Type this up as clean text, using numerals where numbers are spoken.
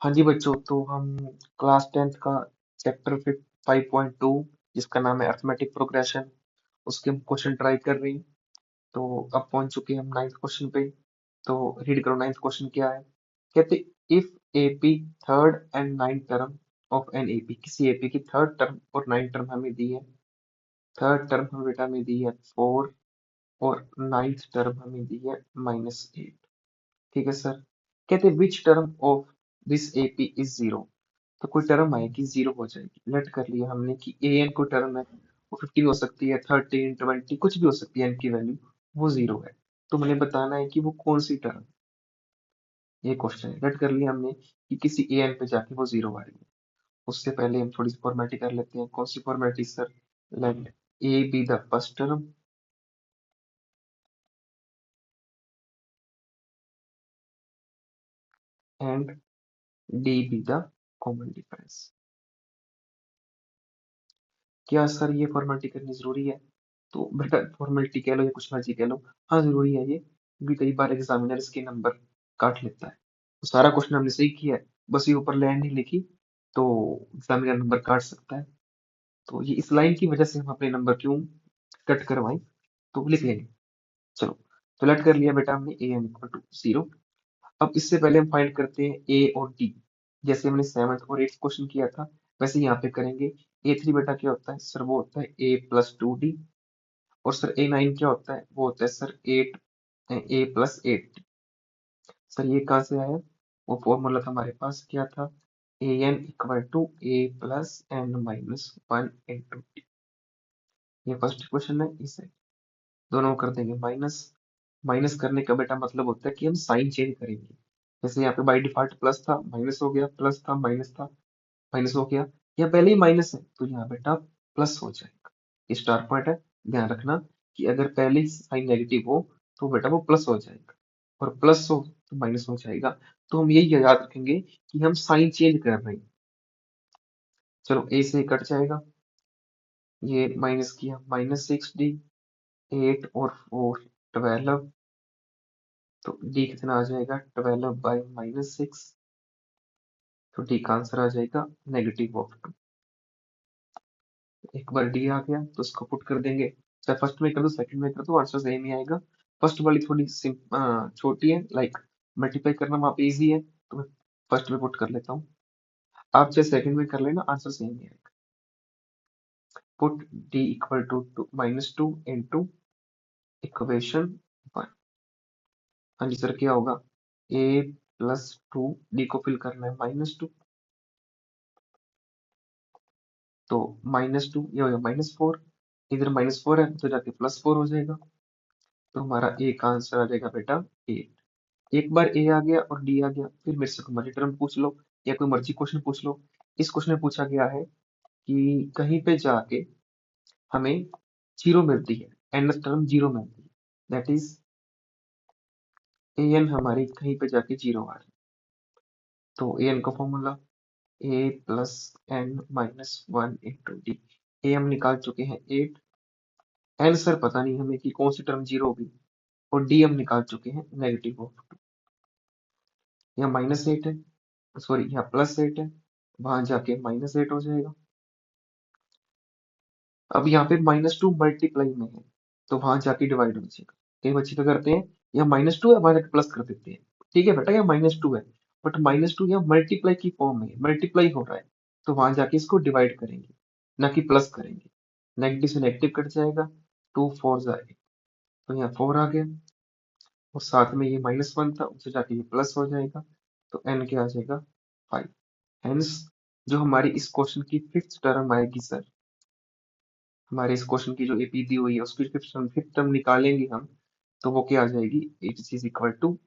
हाँ जी बच्चों, तो हम क्लास 10th का चैप्टर 5.2 जिसका नाम है अर्थमेटिक प्रोग्रेशन, उसके हम क्वेश्चन ट्राई कर रहे हैं। तो अब पहुंच चुके हैं हम 9th क्वेश्चन पे। तो रीड करो 9th क्वेश्चन क्या है। कहते if AP third and ninth term of an AP, किसी एपी की थर्ड टर्म और नाइन्थ टर्म हमें दी है। थर्ड टर्म हमें बेटा में दी है 4 और नाइन्थ टर्म हमें दी है -8। ठीक है सर। कहते which term of this AP is zero. तो कोई टर्म आएगी जीरो हो जाएगी। लेट कर लिया हमने कि ए एन कोई टर्म है, वो 15 हो सकती है, 13, 20 कुछ भी हो सकती है, एन की वैल्यू वो जीरो है। तो मुझे बताना है कि वो कौन सी टर्म। ये क्वेश्चन है। लेट कर लिया हमने कि किसी ए एन पे जाके वो जीरो आ रही है। उससे पहले हम थोड़ी सी फॉर्मेलिटी कर लेते हैं। कौन सी formality sir? Let a be the first term and d be the common difference. क्या सर ये फॉर्मेलिटी करनी जरूरी है? तो बेटा फॉर्मेलिटी कह लो या कुछ मर्जी कह लो, हाँ जरूरी है ये, क्योंकि कई बार एग्जामिनर इसके नंबर काट लेता है। तो सारा क्वेश्चन हमने सही किया है, बस ये ऊपर लाइन नहीं लिखी तो एग्जामिनर नंबर काट सकता है। तो ये इस लाइन की वजह से हम अपने नंबर क्यों कट करवाएं, तो लिख लेंगे। चलो, तो लेट कर लिया बेटा हमने ए एन इक्वल टू जीरो। अब इससे पहले हम फाइंड करते हैं ए और डी। जैसे हमने 7th और 8th क्वेश्चन किया था वैसे यहाँ पे करेंगे। ए3 बेटा क्या होता है सर? वो होता है ए प्लस 2 डी। और सर ए9 क्या होता है? वो होता है सर 8 ए प्लस 8। सर ये कहाँ से आया? वो फॉर्मूला था हमारे पास, क्या था? A n equal to a plus n minus 1 into d. ये फर्स्ट क्वेश्चन है, इसे दोनों को कर देंगे माइनस। माइनस करने का बेटा मतलब होता है कि हम साइन चेंज करेंगे। जैसे यहाँ पे बाई डिफॉल्ट प्लस था, माइनस हो गया, प्लस था, माइनस था, माइनस हो गया। यहाँ पहले ही माइनस है तो यहाँ बेटा प्लस हो जाएगा। ये स्टार पॉइंट है, ध्यान रखना कि अगर पहले ही साइन नेगेटिव हो तो बेटा वो प्लस हो जाएगा, और प्लस हो तो माइनस हो जाएगा। तो हम यही याद रखेंगे कि हम साइन चेंज कर रहे हैं। चलो ए से कट जाएगा, ये माइनस किया, -6 डी। 8 और 4 12। तो डी कितना आ जाएगा? 12/-6। तो डी का आंसर आ जाएगा -2। एक बार डी आ गया तो उसको पुट कर देंगे। चाहे फर्स्ट में कर दो सेकंड में कर दो, आंसर सेम ही आएगा। फर्स्ट वाली थोड़ी छोटी है, लाइक मल्टीप्लाई करना वहां पे इजी है, तो मैं फर्स्ट में पुट कर लेता हूँ। आप चाहे सेकंड में कर लेना, आंसर सेम ही आएगा। Put D equal to -2 into equation 1। हाँ जी सर, क्या होगा? ए प्लस 2, डी को फिल करना है -2, तो -2 ये हो गया -4। इधर -4 है तो जाके +4 हो जाएगा। तो हमारा ए का आंसर आ जाएगा बेटा 8। एक बार ए आ गया और डी आ गया, फिर मेरे से कोई मर्जी टर्म पूछ लो या कोई मर्जी क्वेश्चन पूछ लो। इस क्वेश्चन में पूछा गया है कि कहीं पे जाके हमें जीरो मिलती है, एन टर्म जीरो मिलती है, दैट इज ए एन हमारी कहीं पे जाके जीरो आ रही है। तो ए एन का फॉर्मूला ए प्लस एन -1 इंटू डी। ए हम निकाल चुके हैं 8। एन सर पता नहीं हमें कि कौन सी टर्म जीरो होगी, और डी हम निकाल चुके हैं -2। यहाँ -8 है, सॉरी यहाँ +8 है, वहां जाके -8 हो जाएगा। अब यहाँ पे -2 मल्टीप्लाई में है तो वहां जाके डिवाइड हो जाएगा। कई बच्चे क्या करते हैं, यहाँ -2 है वहां जाके प्लस कर देते हैं। ठीक है बेटा, यहाँ -2 है, बट -2 यहाँ मल्टीप्लाई की फॉर्म में मल्टीप्लाई हो रहा है, तो वहां जाके इसको डिवाइड करेंगे, ना कि प्लस करेंगे। नेगेटिव से नेगेटिव कट जाएगा, 2 4 8, तो यहाँ 4 आ गया, और साथ में ये -1 था उससे जाके ये प्लस हो जाएगा। तो एन क्या आ जाएगा? 5। हेंस जो हमारी इस क्वेश्चन की फिफ्थ टर्म आएगी सर, हमारे इस क्वेश्चन की जो एपी दी हुई है उसकी फिफ्थ टर्म निकालेंगे हम, तो वो क्या आ जाएगी? It is equal to